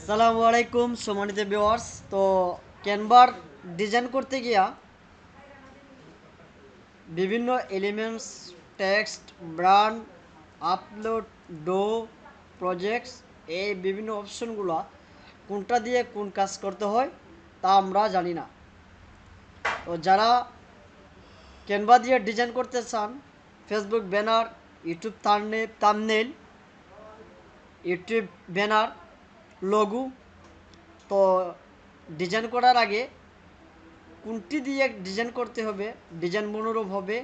আসসালামু আলাইকুম সম্মানিত ভিউয়ার্স। তো ক্যানভার ডিজাইন করতে গিয়া বিভিন্ন এলিমেন্টস, টেক্সট, ব্র্যান্ড, আপলোড, ডো, প্রজেক্টস, এই বিভিন্ন অপশনগুলো কোনটা দিয়ে কোন কাজ করতে হয় তা আমরা জানি না। তো যারা ক্যানভা দিয়ে ডিজাইন করতে চান, Facebook banner, YouTube thumbnail, YouTube banner, logo, তো ডিজাইন করার আগে কোনটি দিয়ে ডিজাইন করতে হবে, ডিজাইন মনোরম হবে,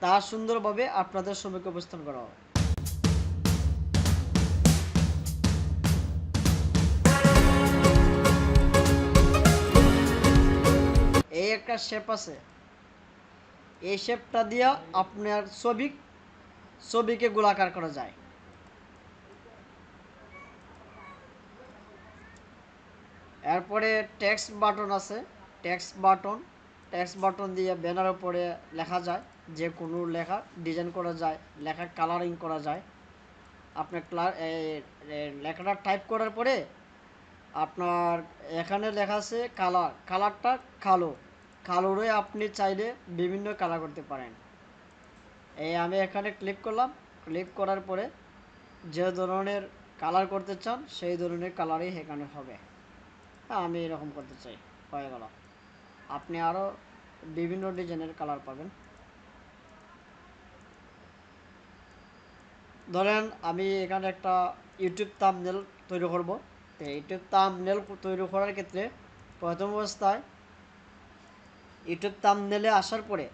তা সুন্দরভাবে আপনাদের সম্মুখে উপস্থাপন করা হবে। এই একটা শেপ আছে, এই শেপটা দিয়া আপনার ছবিকে গোলাকার করা যায়। এরপরে টেক্সট বাটন আছে, টেক্সট বাটন দিয়ে ব্যানার উপরে লেখা যায়, যে কোনো লেখা ডিজাইন করা যায়, লেখা কালারিং করা যায়। আপনার লেখাটা টাইপ করার পরে আপনার এখানে লেখা আছে কালারটা কালোরে আপনি চাইলে বিভিন্ন কালার করতে পারেন। এই আমি এখানে ক্লিক করলাম, ক্লিক করার পরে যে ধরনের কালার করতে চান সেই ধরনের কালারই এখানে হবে। আমি এরকম করতে চাই, হয়ে গেল। আপনি আরও বিভিন্ন ডিজাইনের কালার পাবেন। ধরেন আমি এখানে একটা ইউটিউব থাম্বনেল তৈরি করব। তো ইউটিউব থাম্বনেল তৈরি করার ক্ষেত্রে প্রথম অবস্থায় ইউটিউব থাম্বনেলে আসার পরে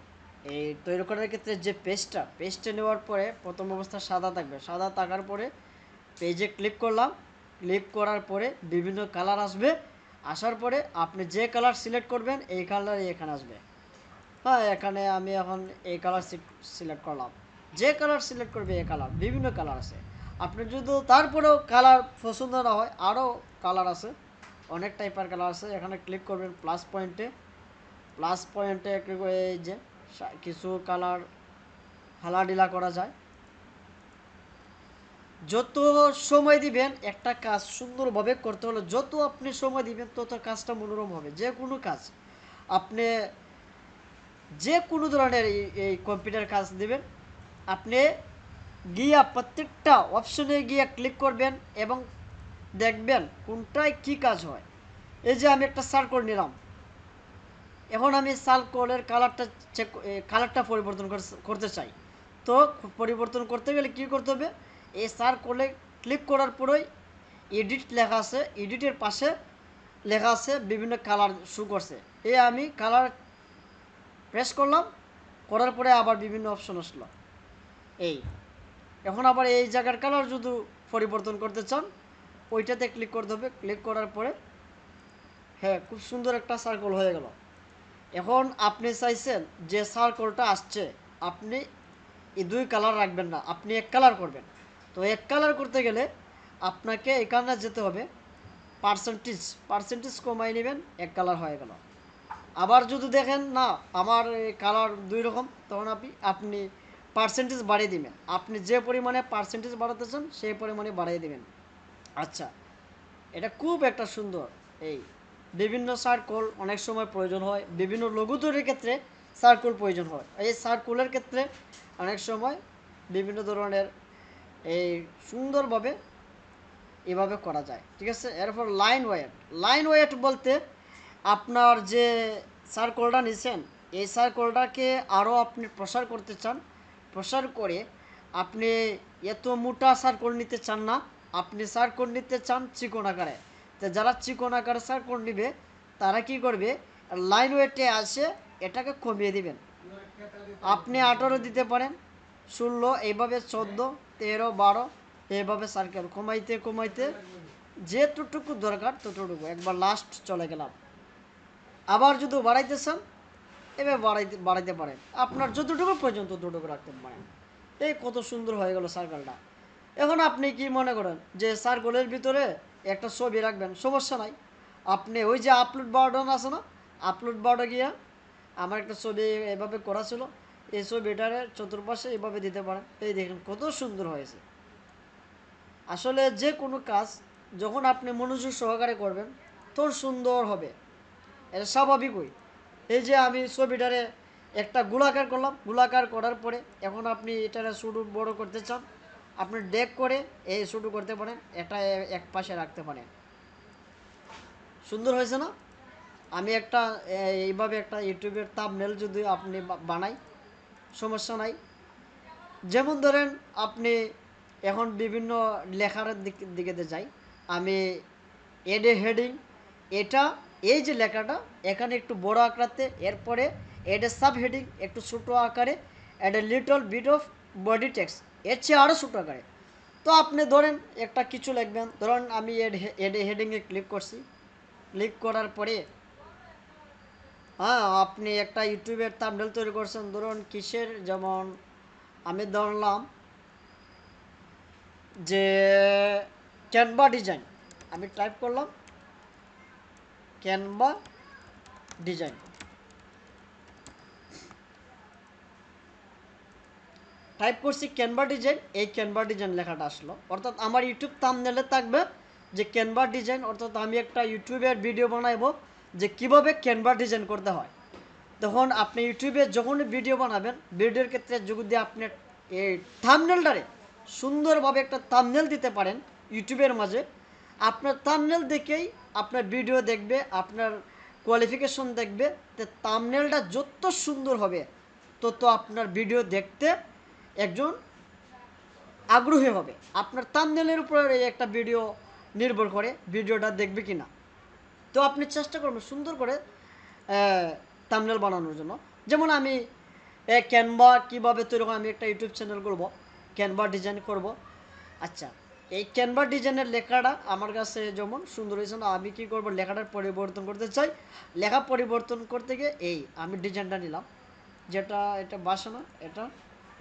এই তৈরি করার ক্ষেত্রে যে পেজটা নেওয়ার পরে প্রথম অবস্থা সাদা থাকবে, সাদা থাকার পরে পেজে ক্লিক করলাম, ক্লিক করার পরে বিভিন্ন কালার আসবে, আসার পরে আপনি যে কালার সিলেক্ট করবেন এই কালারই এখানে আসবে। হ্যাঁ, এখানে আমি এখন এই কালার সিলেক্ট করলাম, যে কালার সিলেক্ট করবে এই কালার, বিভিন্ন কালার আছে। আপনি যদি তারপরেও কালার পছন্দ না হয়, আরও কালার আছে, অনেক টাইপের কালার আছে। এখানে ক্লিক করবেন প্লাস পয়েন্টে এই যে কিছু কালার হালাডিলা করা যায়। যত সময় দিবেন একটা কাজ সুন্দরভাবে করতে হলে, যত আপনি সময় দিবেন তত কাজটা মনোরম হবে। যে কোনো কাজ আপনি যে কোনো ধরনের এই কম্পিউটার কাজ দিবেন, আপনি গিয়া প্রত্যেকটা অপশনে গিয়ে ক্লিক করবেন এবং দেখবেন কোনটায় কি কাজ হয়। এই যে আমি একটা সার্কেল নিলাম, এখন আমি সার্কেলের কালারটা পরিবর্তন করতে চাই। তো পরিবর্তন করতে গেলে কি করতে হবে, এই সার্কেলে ক্লিক করার পরেই এডিট লেখা আছে, এডিটের পাশে লেখা আছে বিভিন্ন কালার শো করছে। এই আমি কালার প্রেস করলাম, করার পরে আবার বিভিন্ন অপশন আসলো। এই এখন আবার এই জায়গার কালার যদি পরিবর্তন করতে চান ওইটাতে ক্লিক করতে হবে, ক্লিক করার পরে হ্যাঁ, খুব সুন্দর একটা সার্কেল হয়ে গেল। এখন আপনি চাইছেন যে সার্কেলটা আসছে, আপনি এই দুই কালার রাখবেন না, আপনি এক কালার করবেন। তো এক কালার করতে গেলে আপনাকে এখানে যেতে হবে, পার্সেন্টেজ কমাই নেবেন, এক কালার হয়ে গেল। আবার যদি দেখেন না আমার কালার দুই রকম, তখন আপনি পার্সেন্টেজ বাড়িয়ে দিবেন, আপনি যে পরিমাণে পার্সেন্টেজ বাড়াতে চান সেই পরিমাণে বাড়িয়ে দিবেন। আচ্ছা, এটা খুব একটা সুন্দর। এই বিভিন্ন সার্কেল অনেক সময় প্রয়োজন হয়, বিভিন্ন লঘু তৈরির ক্ষেত্রে সার্কেল প্রয়োজন হয়। এই সার্কেলের ক্ষেত্রে অনেক সময় বিভিন্ন ধরনের এই সুন্দরভাবে এভাবে করা যায়, ঠিক আছে। এরপর লাইন ওয়েট বলতে আপনার যে সার্কেলটা নিছেন এই সার্কেলটাকে আরও আপনি প্রসার করতে চান, প্রসার করে আপনি এত মোটা সার্কেল নিতে চান না, আপনি সার্কেল নিতে চান চিকন আকারে। তো যারা চিকন আকারে সার্কেল নিবে তারা কি করবে, লাইন ওয়েটে আসে এটাকে কমিয়ে দিবেন। আপনি 18 দিতে পারেন, 16, এইভাবে 14, 13, 12, এইভাবে সার্কেল কমাইতে কমাইতে যেতটুকু দরকার ততটুকু একবার লাস্ট চলে গেলাম। আবার যদি বাড়াইতে চান এভাবে বাড়াইতে পারেন, আপনার যতটুকু প্রয়োজন ততটুকু রাখতে পারেন। এই কত সুন্দর হয়ে গেল সার্কেলটা। এখন আপনি কি মনে করেন যে সার্কেলের ভিতরে একটা ছবি রাখবেন, সমস্যা নাই। আপনি ওই যে আপলোড বাটন আছে না, আপলোড বাটনে গিয়া আমার একটা ছবি এভাবে করা ছিল, এই ছবিটারে চতুর্পাশে এভাবে দিতে পারেন। এই দেখেন কত সুন্দর হয়েছে। আসলে যে কোনো কাজ যখন আপনি মনোযোগ সহকারে করবেন তখন সুন্দর হবে, এটা স্বাভাবিকই। এই যে আমি ছবিটারে একটা গোলাকার করলাম, গোলাকার করার পরে এখন আপনি এটারে ছোটো বড় করতে চান, আপনি ডেক করে এই ছোটো করতে পারেন, এটা এক পাশে রাখতে পারেন। সুন্দর হয়েছে না? আমি একটা এইভাবে একটা ইউটিউবের থাম্বনেল যদি আপনি বানাই, সমস্যা নাই। যেমন ধরেন আপনি এখন বিভিন্ন লেখার দিকে যাই, আমি এডে হেডিং, এটা এই যে লেখাটা এখানে একটু বড় আকারে, এরপরে এডে সাব হেডিং একটু ছোটো আকারে, এডে little bit of body text এর চেয়ে আরও ছোটো আকারে। তো আপনি ধরেন একটা কিছু লিখবেন, ধরেন আমি এডে হেডিংয়ে ক্লিক করছি, ক্লিক করার পরে হ্যাঁ আপনি একটা ইউটিউবের থাম্বনেল তৈরি করছেন, ধরুন কিসের, যেমন আমি ধরলাম যে ক্যানভা ডিজাইন, আমি টাইপ করলাম ক্যানভা ডিজাইন, টাইপ করছি ক্যানভা ডিজাইন, এই ক্যানভা ডিজাইন লেখাটা আসলো, অর্থাৎ আমার ইউটিউব থাম্বনেলে থাকবে যে ক্যানভা ডিজাইন, অর্থাৎ আমি একটা ইউটিউবের ভিডিও বানাবো যে কিভাবে ক্যানভা ডিজাইন করতে হয়। তখন আপনি ইউটিউবে যখন ভিডিও বানাবেন, ভিডিওর ক্ষেত্রে যদি আপনি এই থাম্বনেলটারে সুন্দরভাবে একটা থাম্বনেল দিতে পারেন ইউটিউবের মাঝে, আপনার থাম্বনেল দেখেই আপনার ভিডিও দেখবে, আপনার কোয়ালিফিকেশন দেখবে, তো থাম্বনেলটা যত সুন্দর হবে তত আপনার ভিডিও দেখতে একজন আগ্রহী হবে। আপনার থাম্বনেলের উপরে একটা ভিডিও নির্ভর করে ভিডিওটা দেখবে কি না। তো আপনি চেষ্টা করবেন সুন্দর করে থাম্বনেল বানানোর জন্য। যেমন আমি ক্যানভা কীভাবে তৈরি করে, আমি একটা ইউটিউব চ্যানেল করব, ক্যানভা ডিজাইন করব। আচ্ছা, এই ক্যানভা ডিজাইনের লেখাটা আমার কাছে যেমন সুন্দর হয়েছে না, আমি কী করব, লেখাটার পরিবর্তন করতে চাই। লেখা পরিবর্তন করতে গিয়ে এই আমি ডিজাইনটা নিলাম, যেটা এটা বাসে না,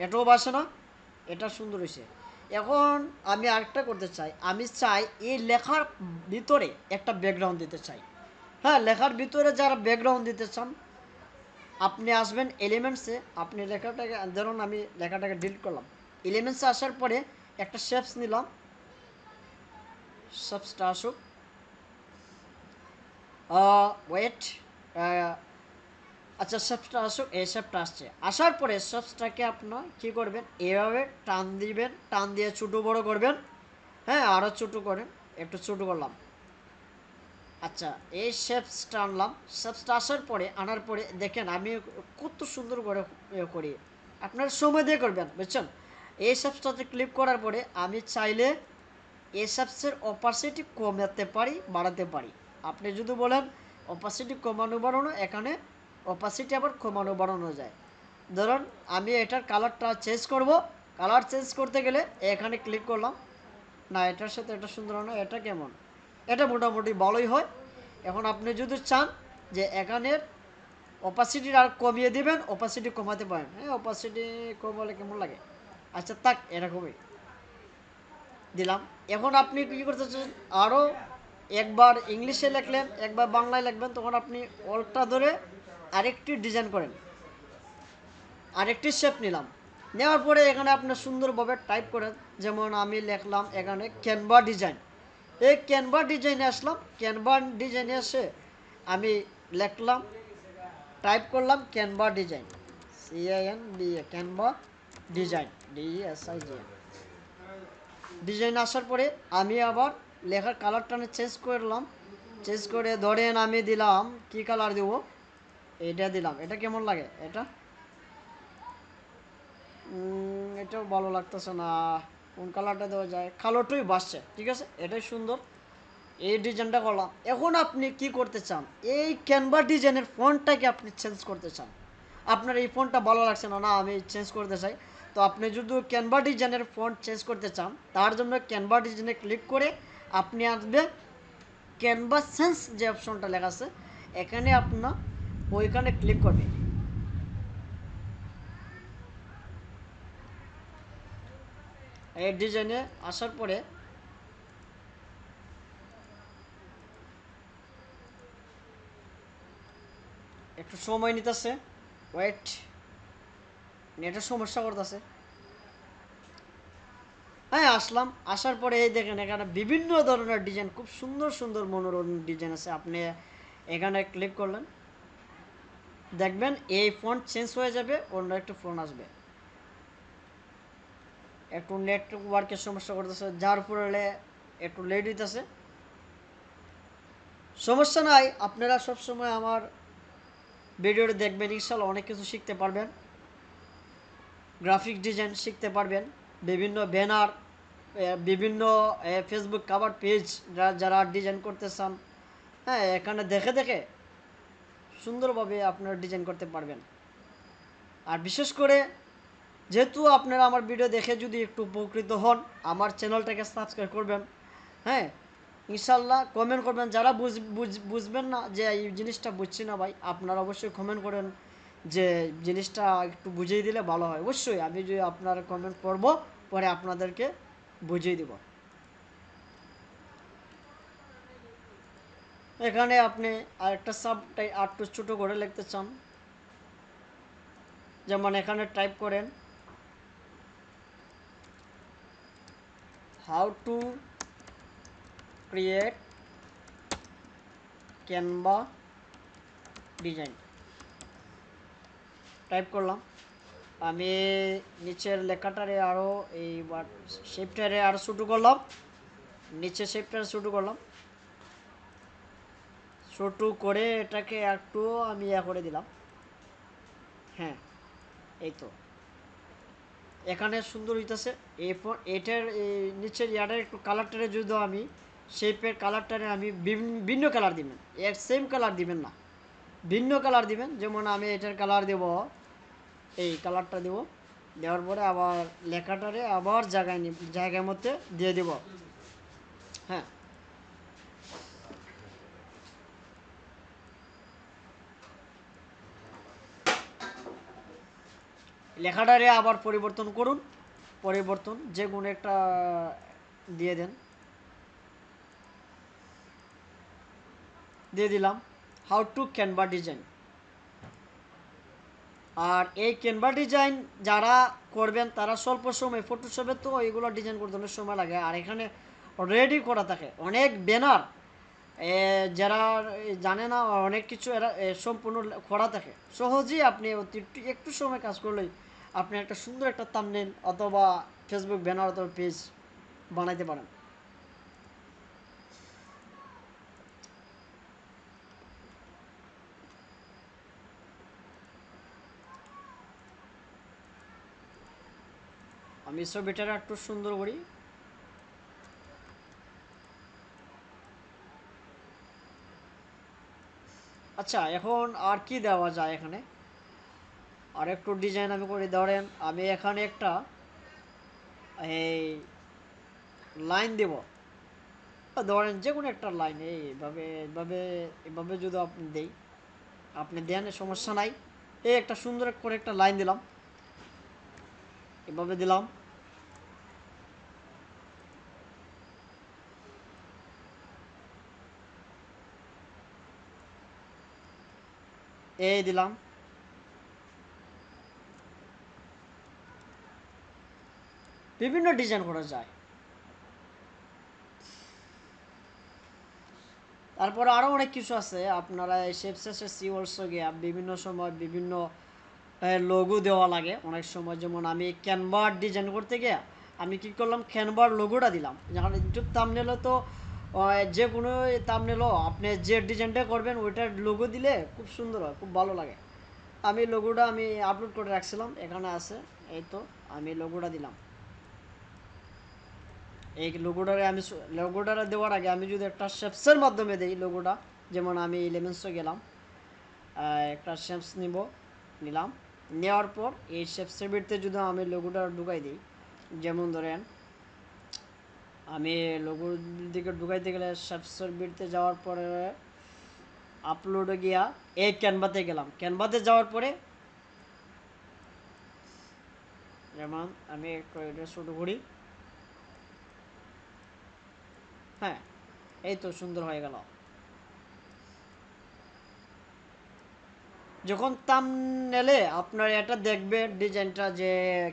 এটাও বাসে না, এটা সুন্দর হয়েছে। এখন আমি আরেকটা করতে চাই, আমি চাই এই লেখার ভিতরে একটা ব্যাকগ্রাউন্ড দিতে চাই। হ্যাঁ, লেখার ভিতরে যারা ব্যাকগ্রাউন্ড দিতে চান আপনি আসবেন এলিমেন্টসে, আপনি লেখাটাকে, ধরুন আমি লেখাটাকে ডিলিট করলাম, এলিমেন্টসে আসার পরে একটা শেপস নিলাম, শেপসটা আসুক, ওয়েট, আচ্ছা শেপসটা আসুক, এই শেপটা আসছে, আসার পরে শেপসটাকে আপনার কী করবেন, এভাবে টান দিবেন, টান দিয়ে ছোটো বড়ো করবেন। হ্যাঁ, আরও ছোটো করেন, একটু ছোটো করলাম। আচ্ছা, এই শেপসটা আনলাম, শেপসটা আসার পরে আনার পরে দেখেন আমি কত সুন্দর করে করি, আপনার সময় দিয়ে করবেন, বুঝছেন। এই শেপসটাতে ক্লিক করার পরে আমি চাইলে এই শেপসের অপাসিটি কমাতে পারি, বাড়াতে পারি। আপনি যদি বলেন অপাসিটি কমানো বাড়ানো, এখানে অপাসিটি আবার কমানো বাড়ানো যায়। ধরুন আমি এটার কালারটা চেঞ্জ করব, কালার চেঞ্জ করতে গেলে এখানে ক্লিক করলাম, না এটার সাথে এটা সুন্দর হয় না, এটা কেমন, এটা মোটামুটি ভালোই হয়। এখন আপনি যদি চান যে এখানের অপাসিটি আর কমিয়ে দিবেন, অপাসিটি কমাতে পারেন। হ্যাঁ, অপাসিটি কমালে কেমন লাগে, আচ্ছা থাক এরকমই দিলাম। এখন আপনি কী করতে চান, আরও একবার ইংলিশে লিখলেন, একবার বাংলায় লিখবেন, তখন আপনি অলটা ধরে আরেকটি ডিজাইন করেন, আরেকটি শেপ নিলাম, নেওয়ার পরে এখানে আপনি সুন্দরভাবে টাইপ করেন। যেমন আমি লিখলাম এখানে ক্যানভা ডিজাইন, এই ক্যানভা ডিজাইনে আসলাম, ক্যানভা ডিজাইনে এসে আমি লিখলাম, টাইপ করলাম Canva design, CANVA, Canva design, DESIGN design. আসার পরে আমি আবার লেখার কালারটা চেঞ্জ করলাম, চেঞ্জ করে ধরেন আমি দিলাম কি কালার দেবো, এটা দিলাম, এটা কেমন লাগে, এটাও ভালো লাগতেছে না, কোন কালারটা দেওয়া যায়, কালোটাই বাসছে, ঠিক আছে, এটাই সুন্দর, এই ডিজাইনটা করলাম। এখন আপনি কি করতে চান, এই ক্যানভা ডিজাইনের ফন্টটাকে আপনি চেঞ্জ করতে চান, আপনার এই ফন্টটা ভালো লাগছে না, না আমি চেঞ্জ করতে চাই। তো আপনি যদি ক্যানভা ডিজাইনের ফন্ট চেঞ্জ করতে চান, তার জন্য ক্যানভা ডিজাইনে ক্লিক করে আপনি আসবে ক্যানভা সেন্স যে অপশনটা লেখা আছে, এখানে আপনার ওইখানে ক্লিক করবে। এই ডিজাইনে আসার পরে একটু সময় নিতেছে, ওয়েট, নেটের সমস্যা করতেছে। হ্যাঁ, আসলাম। আসার পরে এই দেখেন এখানে বিভিন্ন ধরনের ডিজাইন, খুব সুন্দর সুন্দর মনোরম ডিজাইন আছে। আপনি এখানে ক্লিক করলেন, দেখবেন এই ফন্ট চেঞ্জ হয়ে যাবে, অন্য একটা ফন্ট আসবে। একটু নেটওয়ার্কের সমস্যা করতেছে, যার ফলে একটু লেট হইতেছে। সমস্যা নাই, আপনারা সবসময় আমার ভিডিওটা দেখবেন, ইনশাল্লাহ অনেক কিছু শিখতে পারবেন। গ্রাফিক ডিজাইন শিখতে পারবেন, বিভিন্ন ব্যানার, বিভিন্ন ফেসবুক কভার পেজ যারা ডিজাইন করতে চান, হ্যাঁ, এখানে দেখে দেখে সুন্দরভাবে আপনারা ডিজাইন করতে পারবেন। আর বিশেষ করে যেহেতু আপনারা আমার ভিডিও দেখে যদি একটু উপকৃত হন, আমার চ্যানেলটাকে সাবস্ক্রাইব করবেন। হ্যাঁ, ইনশাল্লাহ কমেন্ট করবেন। যারা বুঝবেন না যে এই জিনিসটা বুঝছি না ভাই, আপনারা অবশ্যই কমেন্ট করেন যে জিনিসটা একটু বুঝিয়ে দিলে ভালো হয়। অবশ্যই আমি যদি আপনার কমেন্ট করব, পরে আপনাদেরকে বুঝিয়ে দিব। এখানে আপনি আরেকটা সাবটাই আরেকটু ছোটো করে লিখতে চান, যেমন এখানে টাইপ করেন how to create Canva design, type করলাম। আমি নিচের লেখাটারে আরও এই শেপটারে আরও ছোটো করলাম, নিচে শেপটারে ছোটো করলাম, ছোটো করে এটাকে একটু আমি করে দিলাম। হ্যাঁ, এই তো এখানে সুন্দর হইতেছে। এটার নিচের ইয়াটার একটু কালারটারে যদি আমি শেপের কালারটারে আমি ভিন্ন কালার দিবেন, এক সেম কালার দিবেন না, ভিন্ন কালার দিবেন। যেমন আমি এটার কালার দেব, এই কালারটা দেব, দেওয়ার পরে আবার লেখাটারে আবার জায়গার মধ্যে দিয়ে দেব। হ্যাঁ, লেখাটারে আবার পরিবর্তন করুন, পরিবর্তন যে কোনো একটা দিয়ে দেন, দিয়ে দিলাম হাউ টু ক্যানভা ডিজাইন। আর এই ক্যানভা ডিজাইন যারা করবেন তারা স্বল্প সময়, ফটোশপে তো এগুলো ডিজাইন করতে অনেক সময় লাগে, আর এখানে রেডি করা থাকে অনেক ব্যানার, যারা জানে না অনেক কিছু এরা সম্পূর্ণ করা থাকে। সহজেই আপনি একটু সময় কাজ করলেই আপনি একটা সুন্দর একটা থাম্বনেইল অথবা ফেসবুক ব্যানার অথবা পেজ বানাইতে পারেন। আমি ছবিটা একটু সুন্দর করি। আচ্ছা, এখন আর কি দেওয়া যায় এখানে, আর একটু ডিজাইন আমি করে ধরেন আমি এখানে একটা এই লাইন দেব, ধরেন যে কোনো একটা লাইন এইভাবে এইভাবে এভাবে যদি আপনি দেই, আপনি দেন, সমস্যা নাই। এই একটা সুন্দর করে একটা লাইন দিলাম, এভাবে দিলাম, এই দিলাম। বিভিন্ন ডিজাইন করা যায়। তারপরে আরও অনেক কিছু আছে, আপনারা শেপসেসে সি অলসো গিয়া বিভিন্ন সময় বিভিন্ন লোগো দেওয়া লাগে অনেক সময়। যেমন আমি ক্যানভার ডিজাইন করতে গিয়ে আমি কি করলাম, ক্যানভার লোগোটা দিলাম। যখন ইউটিউব থাম্বনেলে তো যে কোনো থাম্বনেলও আপনি যে ডিজাইনটা করবেন ওইটার লোগো দিলে খুব সুন্দর হয়, খুব ভালো লাগে। আমি লোগোটা আমি আপলোড করে রাখছিলাম, এখানে আছে, এই তো আমি লোগোটা দিলাম। এই লোগোটা দেওয়ার আগে আমি যদি একটা শেপসের মাধ্যমে দিই লোগোটা, যেমন আমি ইলেভেন্সে গেলাম, একটা শেপস নিলাম, নেওয়ার পর এই শেপসের ভিতরে যদি আমি লোগোটা ঢুকাই দিই, যেমন ধরেন আমি লোগোর দিকে ঢুকাইতে গেলে শেপসের ভিতরে যাওয়ার পরে আপলোডে গিয়া এই ক্যানভাতে গেলাম, ক্যানভাতে যাওয়ার পরে যেমন আমি একটু এটা শুরু করি। হ্যাঁ, এই তো সুন্দর হয়ে গেল। যখন থাম্বনেলে আপনার এটা দেখবে ডিজাইনটা যে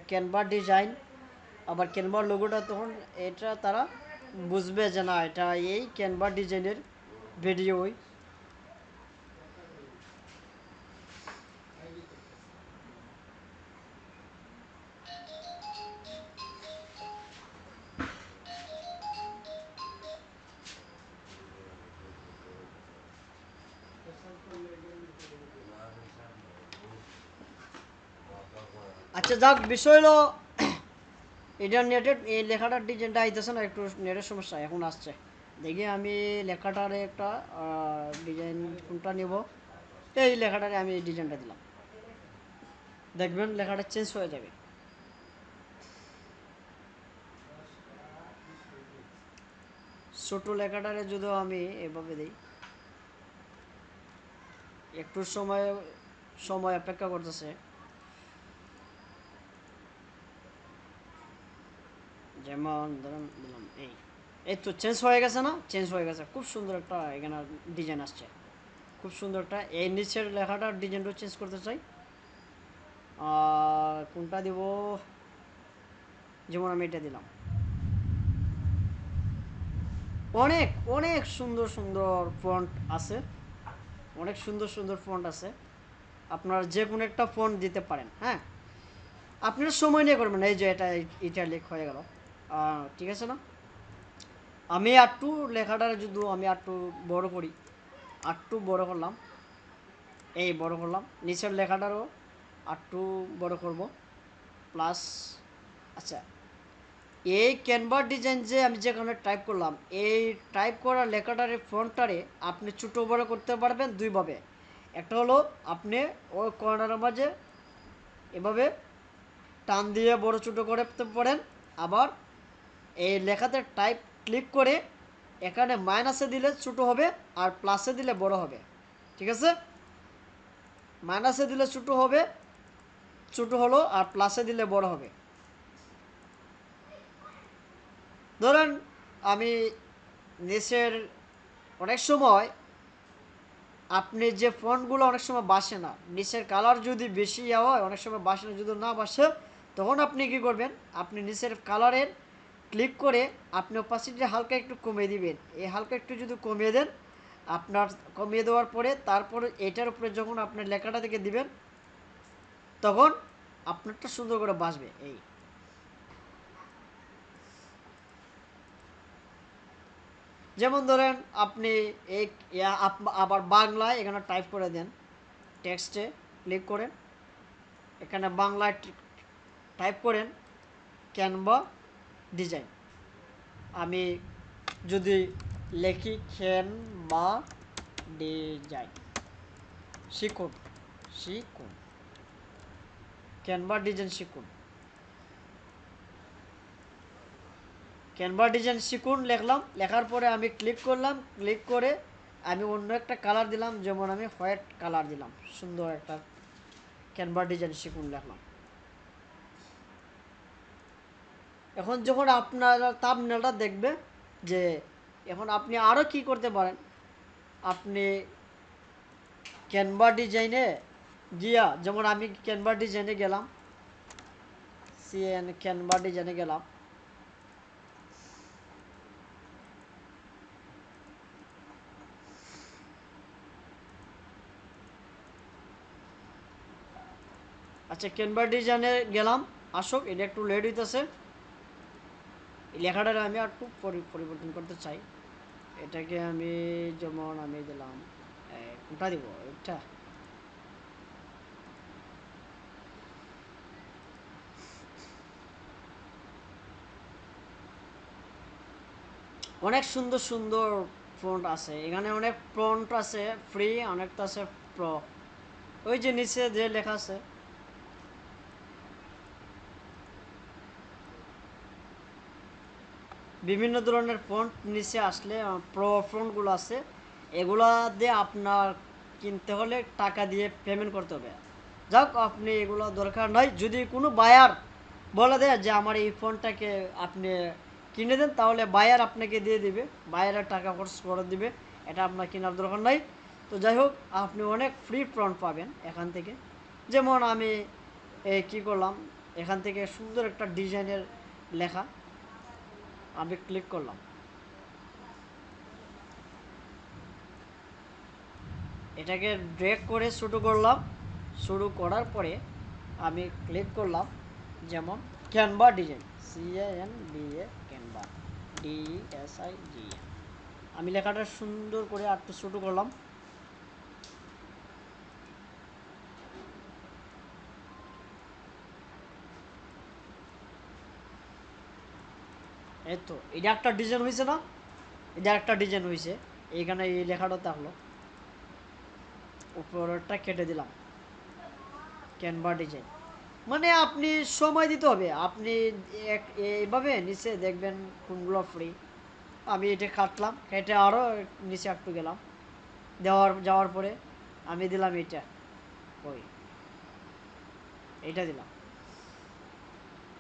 ক্যানভা ডিজাইন আবার ক্যানভার লোগোটা তখন এটা তারা বুঝবে যে না এটা এই ক্যানভা ডিজাইনের ভিডিওই। আচ্ছা যাক, বিষয় হলো এটা নেটের এই লেখাটার ডিজাইনটা আইতেছে না, একটু নেটের সমস্যা। এখন আসছে, দেখি আমি লেখাটার একটা ডিজাইন কোনটা নেব। এই লেখাটারে আমি এই ডিজাইনটা দিলাম, দেখবেন লেখাটা চেঞ্জ হয়ে যাবে। ছোট লেখাটারে যদি আমি এভাবে দিই, একটু সময় সময় অপেক্ষা করতেছে। যেমন ধরুন দিলাম এই, এই তো চেঞ্জ হয়ে গেছে না, চেঞ্জ হয়ে গেছে, খুব সুন্দর একটা এখানে ডিজাইন আসছে, খুব সুন্দর একটা। এই নিচের লেখাটার ডিজাইনটাও চেঞ্জ করতে চাই, কোনটা দিব, যেমন আমি এটা দিলাম। অনেক অনেক সুন্দর সুন্দর ফন্ট আছে, অনেক সুন্দর সুন্দর ফন্ট আছে, আপনারা যে কোনো একটা ফন্ট দিতে পারেন। হ্যাঁ, আপনারা সময় নিয়ে করবেন। এই যে এটা ইটালিক হয়ে গেল, ঠিক আছে না? আমি একটু লেখাটা যদি আমি একটু বড় করি, একটু বড় করলাম, এই বড় করলাম, নিচের লেখাটারও একটু বড় করব, প্লাস। আচ্ছা, এই ক্যানভা ডিজাইন যে আমি যেখানে টাইপ করলাম, এই টাইপ করা লেখাটার ফন্টটারে আপনি ছোটো বড় করতে পারবেন দুইভাবে। একটা হলো আপনি ওই কর্নারের মাঝে এভাবে টান দিয়ে বড় ছোটো করতে পারেন, আবার এই লেখাতে টাইপ ক্লিক করে এখানে মাইনাসে দিলে ছোটো হবে আর প্লাসে দিলে বড় হবে। ঠিক আছে, মাইনাসে দিলে ছোটো হবে, ছোটো হলো, আর প্লাসে দিলে বড় হবে। ধরেন আমি নিচের অনেক সময় আপনি যে ফন্টগুলো অনেক সময় বাসে না, নিচের কালার যদি বেশি হয় অনেক সময় বাসে না, যদি না বাসে তখন আপনি কি করবেন, আপনি নিচের কালারের ক্লিক করে আপনি অপাসিটি হালকা একটু কমিয়ে দিবেন। এই হালকা একটু যদি কমিয়ে দেন, আপনার কমিয়ে দেওয়ার পরে তারপরে এটার উপরে যখন আপনার লেখাটা থেকে দিবেন তখন আপনারটা সুন্দর করে বাসবে। এই যেমন ধরেন আপনি এই আবার বাংলায় এখানে টাইপ করে দেন, টেক্সটে ক্লিক করেন, এখানে বাংলায় টাইপ করেন ক্যানভা ডিজাইন। আমি যদি লেখি ক্যানভা ডিজাইন, শিখুন, শিখুন, ক্যানভা ডিজাইন শিখুন, ক্যানভা ডিজাইন শিখুন লিখলাম, লেখার পরে আমি ক্লিক করলাম, ক্লিক করে আমি অন্য একটা কালার দিলাম, যেমন আমি হোয়াইট কালার দিলাম, সুন্দর একটা ক্যানভা ডিজাইন শিখুন লিখলাম। এখন যখন আপনারা থাম্বনেলটা দেখবে, যে এখন আপনি আরও কি করতে পারেন, আপনি ক্যানভা ডিজাইনে গিয়া, যেমন আমি ক্যানভা ডিজাইনে গেলাম, ক্যানভা ডিজাইনে গেলাম, আচ্ছা ক্যানভা ডিজাইনে গেলাম, আসুক, এটা একটু লেট হইতেছে, এই লেখাটা আমি একটু পরিবর্তন করতে চাই। এটাকে আমি যেমন আমি দিলাম, কোনটা দিব, এটা অনেক সুন্দর সুন্দর ফন্ট আছে এখানে, অনেক ফন্ট আছে ফ্রি, অনেকটা আছে প্রো। ওই যে নিচে যে লেখা আছে, বিভিন্ন ধরনের ফন্ট নিচে আসলে প্রো ফন্টগুলো আছে, এগুলা দিয়ে আপনার কিনতে হলে টাকা দিয়ে পেমেন্ট করতে হবে। যাক, আপনি এগুলো দরকার নয়, যদি কোনো বায়ার বলে দেয় যে আমার এই ফোনটাকে আপনি কিনে দেন, তাহলে বায়ার আপনাকে দিয়ে দিবে, বায়ারের টাকা খরচ করে দিবে, এটা আপনার কেনার দরকার নাই। তো যাই হোক, আপনি অনেক ফ্রি ফন্ট পাবেন এখান থেকে। যেমন আমি কি করলাম, এখান থেকে সুন্দর একটা ডিজাইনের লেখা, আমি ক্লিক করলাম। এটাকে ড্র্যাগ করে শুরু করলাম। শুরু করার পরে আমি ক্লিক করলাম, যেমন Canva design, CANVA, Canva, DESIGN। আমি লেখাটা সুন্দর করে একটু ছোটো করলাম। এই তো এটা একটা ডিজাইন হয়েছে না, এটা একটা ডিজাইন হয়েছে। এইখানে এই লেখাটা থাকলো, উপরটা কেটে দিলাম, ক্যানভা ডিজাইন। মানে আপনি সময় দিতে হবে, আপনি এইভাবে নিচে দেখবেন কোনগুলো ফ্রি। আমি এটা কাটলাম, কেটে আরও নিচে একটু গেলাম, যাওয়ার পরে আমি দিলাম এটা, ওই এইটা দিলাম,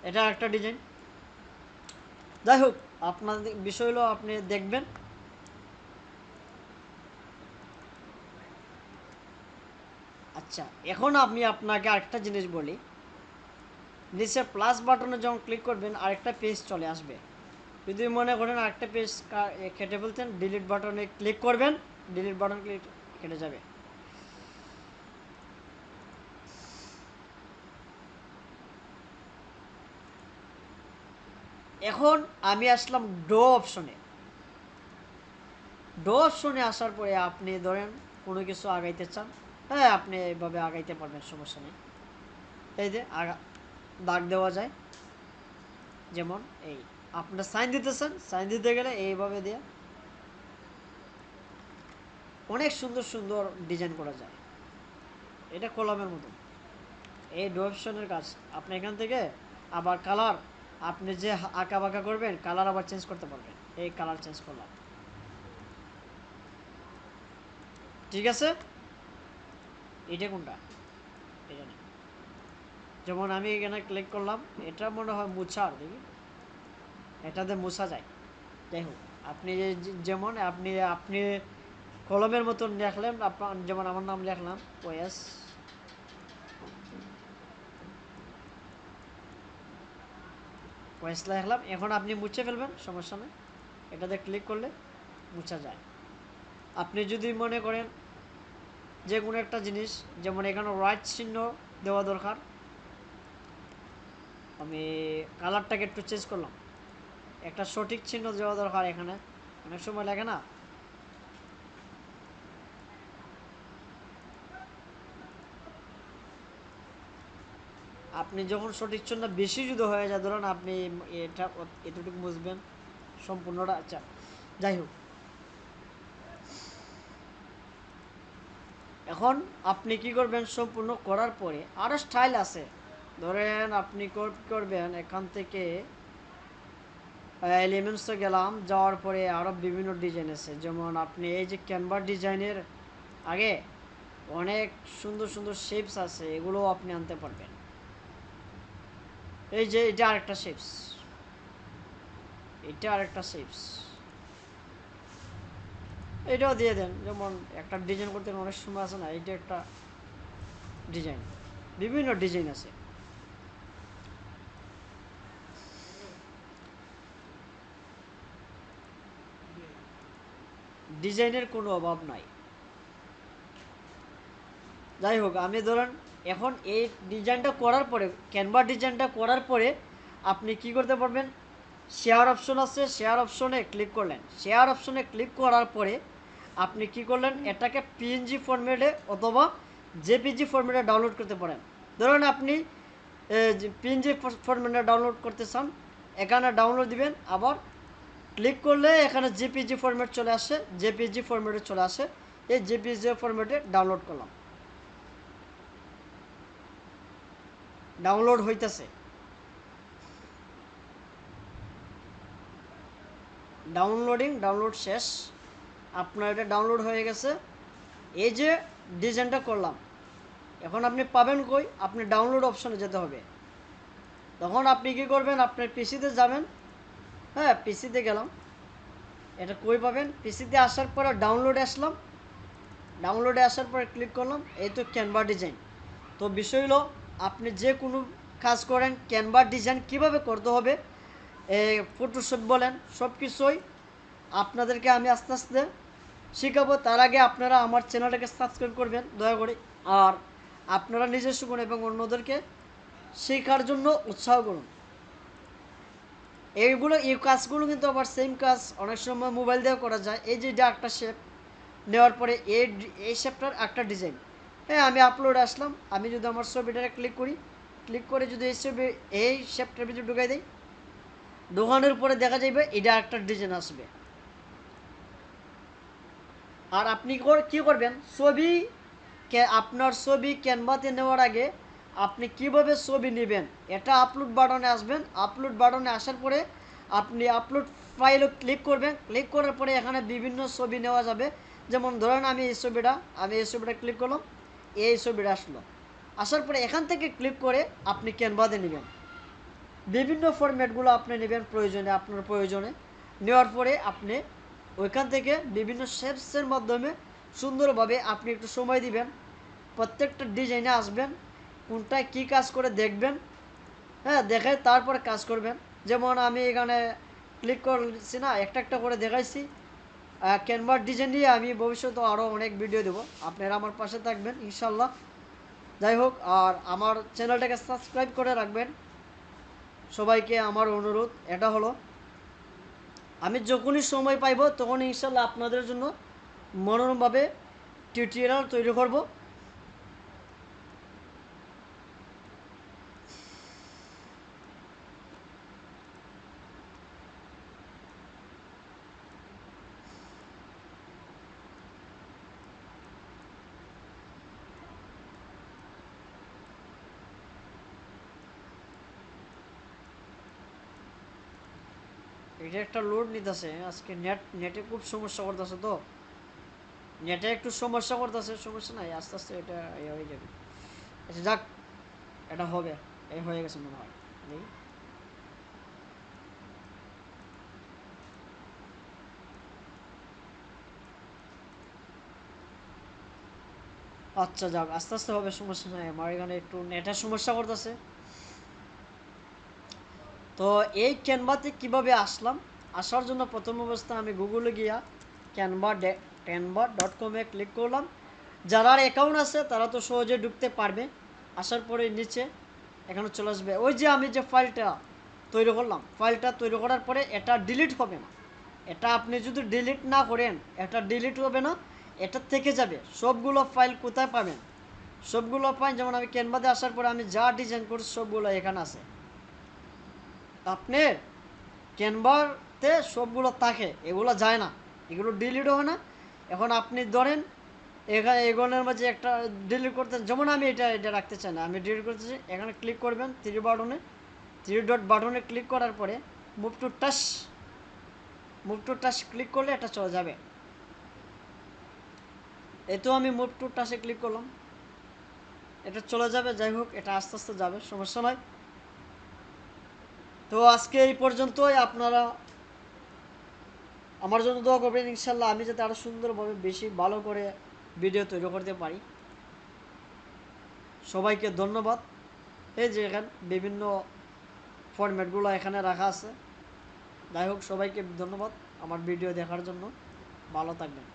এটা একটা ডিজাইন। যাই হোক, আপনার বিষয় হলো আপনি দেখবেন। আচ্ছা, এখন আমি আপনাকে আরেকটা জিনিস বলি, নিচে প্লাস বাটনে যখন ক্লিক করবেন আরেকটা পেজ চলে আসবে। যদি মনে করেন আরেকটা পেজ কেটে ফেলতেন, ডিলিট বাটনে ক্লিক করবেন, ডিলিট বাটন ক্লিক কেটে যাবে। এখন আমি আসলাম ড্র অপশনে। ড্র অপশনে আসার পরে আপনি ধরেন কোনো কিছু আগাইতে চান, হ্যাঁ আপনি এইভাবে আগাইতে পারবেন, সমস্যা নেই। এই যে দাগ দেওয়া যায়, যেমন এই আপনার সাইন দিতেছেন, সাইন দিতে গেলে এইভাবে দিয়ে অনেক সুন্দর সুন্দর ডিজাইন করা যায়। এটা কলমের মতো, এই ড্র অপশনের কাজ। আপনি এখান থেকে আবার কালার, আপনি যে আঁকা বাঁকা করবেন কালার আবার চেঞ্জ করতে পারবেন। এই কালার চেঞ্জ করলাম, ঠিক আছে। এটা কোনটা, এটা না, যেমন আমি এখানে ক্লিক করলাম, এটা মনে হয় মুছার, দেখি এটাতে মুছা যায়। যাই হোক, আপনি যেমন আপনি আপনি কলমের মতন লেখলেন, যেমন আমার নাম লিখলাম ওয়েস, ওয়েস লিখলাম। এখন আপনি মুছে ফেলবেন, সমস্যা নেই, এটাতে ক্লিক করলে মুছা যায়। আপনি যদি মনে করেন যে কোনো একটা জিনিস, যেমন এখানে রাইট চিহ্ন দেওয়া দরকার, আমি কালারটাকে একটু চেঞ্জ করলাম, একটা সঠিক চিহ্ন দেওয়া দরকার। এখানে অনেক সময় লাগে না, আপনি যখন সঠিক চিহ্ন বেশি যদি হয়ে যায়, ধরুন আপনি এটা এতটুকু বুঝবেন সম্পূর্ণটা। আচ্ছা, যাই হোক, এখন আপনি কি করবেন, সম্পূর্ণ করার পরে আরও স্টাইল আছে। ধরেন আপনি করবেন এখান থেকে এলিমেন্টসে গেলাম, যাওয়ার পরে আরও বিভিন্ন ডিজাইন আছে। যেমন আপনি এই যে ক্যানভা ডিজাইনের আগে অনেক সুন্দর সুন্দর শেপস আছে, এগুলো আপনি আনতে পারবেন। এই যে এটা আরেকটা শেপস, এটা আরেকটা শেপস, এটাও দিয়ে দেন। যেমন একটা ডিজাইন করতে অনেক সময় আছে না, এইটা একটা ডিজাইন, বিভিন্ন ডিজাইন আছে। ডিজাইনের কোনো অভাব নাই। যাই হোক, আমি ধরেন এখন এই ডিজাইনটা করার পরে, ক্যানভা ডিজাইনটা করার পরে আপনি কি করতে পারবেন, শেয়ার অপশন আছে, শেয়ার অপশনে ক্লিক করলেন। শেয়ার অপশনে ক্লিক করার পরে আপনি কি করলেন, এটাকে পিএনজি ফরম্যাটে অথবা জেপিজি ফরম্যাটে ডাউনলোড করতে পারেন। ধরুন আপনি পিএনজি ফরম্যাটে ডাউনলোড করতে চান, এখানে ডাউনলোড দিবেন, আবার ক্লিক করলে এখানে জেপিজি ফরম্যাট চলে আসে, জেপিজি ফরম্যাটে চলে আসে। এই জেপিজি ফরম্যাটে ডাউনলোড করলাম, ডাউনলোড হইতেছে, ডাউনলোড শেষ, আপনার এটা ডাউনলোড হয়ে গেছে। এই যে ডিজাইনটা করলাম, এখন আপনি পাবেন কই, আপনি ডাউনলোড অপশনে যেতে হবে। তখন আপনি কি করবেন, আপনার পিসিতে যাবেন, হ্যাঁ পিসিতে গেলাম, এটা কই পাবেন, পিসিতে আসার পরে ডাউনলোডে আসলাম, ডাউনলোডে আসার পরে ক্লিক করলাম, এই তো ক্যানভা ডিজাইন। তো বিষয় হলো, আপনি যে কোনো কাজ করেন, ক্যানভা ডিজাইন কিভাবে করতে হবে এই ফটোশপ বলেন, সব কিছুই আপনাদেরকে আমি আস্তে আস্তে শেখাবো। তার আগে আপনারা আমার চ্যানেলটাকে সাবস্ক্রাইব করবেন দয়া করে। আর আপনারা নিজে শিখুন এবং অন্যদেরকে শেখার জন্য উৎসাহ করুন। এই কাজগুলো কিন্তু আবার সেম কাজ অনেক সময় মোবাইল দিয়েও করা যায়। এই যে এটা একটা শেপ নেওয়ার পরে এই শেপটার একটা ডিজাইন, হ্যাঁ আমি আপলোড আসলাম, আমি যদি আমার ছবিটাকে ক্লিক করি, ক্লিক করে যদি এই শেপটার ভিতরে ঢুকাই দিই, ঢোকানোর পরে দেখা যাবে এটা একটা ডিজাইন আসবে। আর আপনি কি করবেন, আপনার ছবি ক্যানভাতে নেওয়ার আগে আপনি কিভাবে ছবি নেবেন, এটা আপলোড বাটনে আসবেন। আপলোড বাটনে আসার পরে আপনি আপলোড ফাইলও ক্লিক করবেন। ক্লিক করার পরে এখানে বিভিন্ন ছবি নেওয়া যাবে। যেমন ধরেন আমি এই ছবিটা ক্লিক করলাম, এই ছবিটা আসলো। আসার পরে এখান থেকে ক্লিক করে আপনি ক্যানভাতে নেবেন। বিভিন্ন ফরম্যাটগুলো আপনি নেবেন আপনার প্রয়োজনে। নেওয়ার পরে আপনি ওইখান থেকে বিভিন্ন শেপসের মাধ্যমে সুন্দরভাবে আপনি একটু সময় দিবেন, প্রত্যেকটা ডিজাইনে আসবেন, কোনটায় কী কাজ করে দেখবেন, হ্যাঁ দেখে তারপরে কাজ করবেন। যেমন আমি এখানে ক্লিক করছি না, একটা একটা করে দেখাইছি। ক্যানভার ডিজাইন নিয়ে আমি ভবিষ্যতে আরও অনেক ভিডিও দেবো, আপনারা আমার পাশে থাকবেন ইনশাল্লাহ। যাই হোক, আর আমার চ্যানেলটাকে সাবস্ক্রাইব করে রাখবেন। সবাইকে আমার অনুরোধ এটা হলো, আমি যখনই সময় পাইব তখনই ইনশাল্লাহ আপনাদের জন্য মনোরমভাবে টিউটোরিয়াল তৈরি করব। এটা একটা লোড নিতেছে আজকে, নেটে খুব সমস্যা করতেছে, তো নেটে একটু সমস্যা করতেছে, সমস্যা নাই, আস্তে আস্তে এটা হয়ে যাবে। আচ্ছা যাক, এটা হবে, এই হয়ে গেছে মনে হয়। আচ্ছা যাক, আস্তে আস্তে হবে, সমস্যা নাই। আমার এখানে একটু নেটের সমস্যা করতেছে। তো এই ক্যানভাতে কিভাবে আসলাম, আসার জন্য প্রথম অবস্থায় আমি গুগলে গিয়া ক্যানভা.com ক্লিক করলাম। যারা অ্যাকাউন্ট আছে তারা তো সহজে ঢুকতে পারবে। আসার পরে নিচে এখানে চলে আসবে, ওই যে আমি যে ফাইলটা তৈরি করলাম, ফাইলটা তৈরি করার পরে এটা ডিলিট হবে না। এটা আপনি যদি ডিলিট না করেন, এটা ডিলিট হবে না, এটা থেকে যাবে। সবগুলো ফাইল কোথায় পাবেন, সবগুলো ফাইল যেমন আমি ক্যানভাতে আসার পরে আমি যা ডিজাইন করছি সবগুলো এখানে আছে। আপনার ক্যানভাতে সবগুলো থাকে, এগুলো যায় না, এগুলো ডিলিট হয় না। এখন আপনি ধরেন এখানে এগোনের মাঝে একটা ডিলিট করতে, যেমন আমি এটা রাখতে চাই না, আমি ডিলিট করতে চাই, এখানে ক্লিক করবেন থ্রি ডট বাটনে ক্লিক করার পরে মুভ টু টাচ ক্লিক করলে এটা চলে যাবে। এই তো আমি মুভ টু টাচে ক্লিক করলাম, এটা চলে যাবে। যাই হোক, এটা আস্তে আস্তে যাবে, সমস্যা নয়। তো আজকে এই পর্যন্তই। আপনারা আমার জন্য দোয়া করবেন ইনশাল্লাহ, আমি যাতে আরও সুন্দরভাবে বেশি ভালো করে ভিডিও তৈরি করতে পারি। সবাইকে ধন্যবাদ। এই যে এখানে বিভিন্ন ফরম্যাটগুলো এখানে রাখা আছে। যাই হোক, সবাইকে ধন্যবাদ আমার ভিডিও দেখার জন্য। ভালো থাকবেন।